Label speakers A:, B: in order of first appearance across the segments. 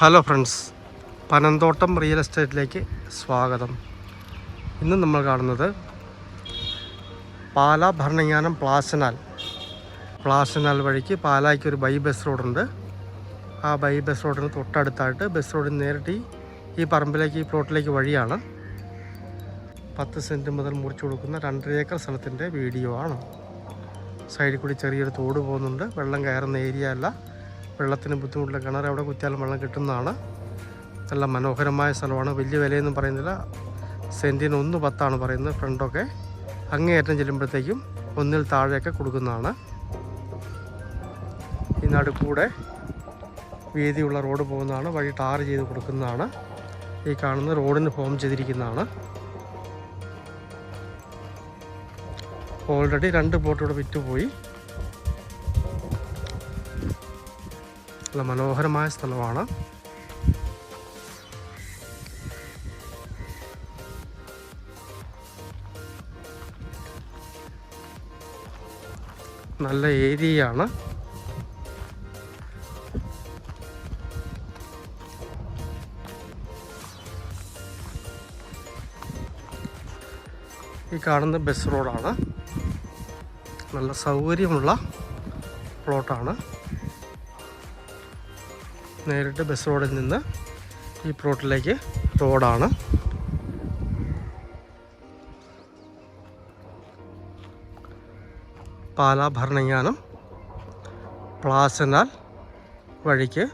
A: Hello friends, Panamthottam real എസ്റ്റേറ്റിലേക്ക് സ്വാഗതം. ഇന്ന് നമ്മൾ കാണുന്നത് പാലാ ഭരണങ്ങാനം പ്ലാസനാൽ വഴിക്ക് പാലായ്ക്ക് ഒരു ബൈ ബസ് റോഡുണ്ട്. ആ ബൈ ബസ് റോഡിന് തൊട്ടടുത്തായിട്ട് ബസ് റോഡിൽ നേരിട്ട് ഈ പറമ്പിലേക്ക്, ഈ പ്ലോട്ടിലേക്ക് വഴിയാണ്. 10 സെൻറ്റ് മുതൽ മുറിച്ചു കൊടുക്കുന്ന 2.5 ഏക്കർ സ്ഥലത്തിൻ്റെ വീഡിയോ ആണ്. സൈഡിൽ കൂടി ചെറിയൊരു തോട് പോകുന്നുണ്ട്. വെള്ളം കയറുന്ന ഏരിയ അല്ല. വെള്ളത്തിന് ബുദ്ധിമുട്ടുള്ള കിണർ അവിടെ കുത്തിയാലും വെള്ളം കിട്ടുന്നതാണ്. നല്ല മനോഹരമായ സ്ഥലമാണ്. വലിയ വിലയൊന്നും പറയുന്നില്ല. സെൻറ്റിന് 1.10 പറയുന്നത്. ഫ്രണ്ടൊക്കെ അങ്ങേയറ്റം ചെല്ലുമ്പോഴത്തേക്കും 1-ൽ താഴെയൊക്കെ കൊടുക്കുന്നതാണ്. ഈ നടുക്കൂടെ വീതിയുള്ള റോഡ് പോകുന്നതാണ്. വഴി ടാർ ചെയ്ത് കൊടുക്കുന്നതാണ്. ഈ കാണുന്ന റോഡിന് ഫോം ചെയ്തിരിക്കുന്നതാണ്. ഓൾറെഡി 2 പ്ലോട്ട് ഇവിടെ വിറ്റുപോയി. നല്ല മനോഹരമായ സ്ഥലമാണ്. നല്ല ഏരിയയാണ്. ഈ കാണുന്ന ബസ് റോഡാണ്. നല്ല സൗകര്യമുള്ള പ്ലോട്ടാണ്. നേരിട്ട് ബസ് റോഡിൽ നിന്ന് ഈ പ്ലോട്ടിലേക്ക് റോഡാണ്. പാലാ ഭരണങ്ങാനം പ്ലാസനാൽ വഴിക്ക്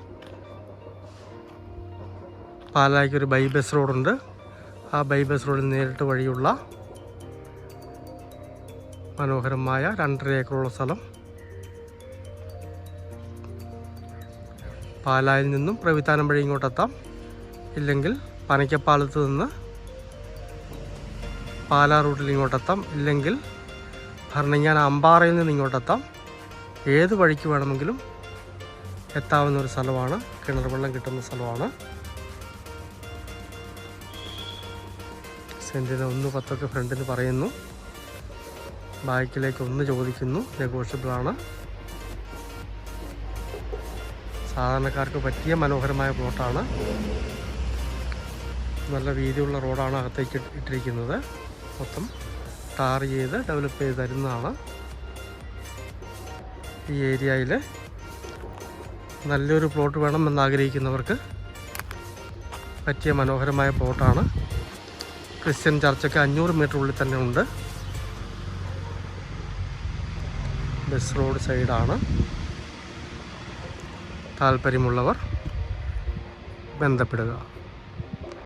A: പാലായ്ക്ക് ഒരു ബൈ ബസ് റോഡുണ്ട്. ആ ബൈ ബസ് റോഡിൽ നേരിട്ട് വഴിയുള്ള മനോഹരമായ 2.5 ഏക്കറുള്ള സ്ഥലം. പാലായിൽ നിന്നും പ്രവിത്താനം വഴി ഇങ്ങോട്ടെത്താം. ഇല്ലെങ്കിൽ പനയ്ക്കപ്പാലത്ത് നിന്ന് പാലാ റൂട്ടിൽ ഇങ്ങോട്ടെത്താം. ഇല്ലെങ്കിൽ ഭരണങ്ങാനം അമ്പാറയിൽ നിന്ന് ഇങ്ങോട്ടെത്താം. ഏത് വഴിക്ക് വേണമെങ്കിലും എത്താവുന്ന ഒരു സ്ഥലമാണ്. കിണർ വെള്ളം കിട്ടുന്ന സ്ഥലമാണ്. സെൻറ്റിന് 1.10 ഫ്രണ്ടിന് പറയുന്നു. ബാക്കിലേക്ക് 1 ചോദിക്കുന്നു. നെഗോഷ്യബിളാണ്. സാധാരണക്കാർക്ക് പറ്റിയ മനോഹരമായ പ്ലോട്ടാണ്. നല്ല വീതിയുള്ള റോഡാണ് അകത്തേക്ക് ഇട്ടിരിക്കുന്നത്. മൊത്തം ടാർ ചെയ്ത് ഡെവലപ്പ് ചെയ്ത് തരുന്നതാണ്. ഈ ഏരിയയിൽ നല്ലൊരു പ്ലോട്ട് വേണമെന്നാഗ്രഹിക്കുന്നവർക്ക് പറ്റിയ മനോഹരമായ പ്ലോട്ടാണ്. ക്രിസ്ത്യൻ ചർച്ചൊക്കെ 500 മീറ്റർ ഉള്ളിൽ തന്നെ ഉണ്ട്. ബസ് റോഡ് സൈഡാണ്. താല്പര്യമുള്ളവർ ബന്ധപ്പെടുക.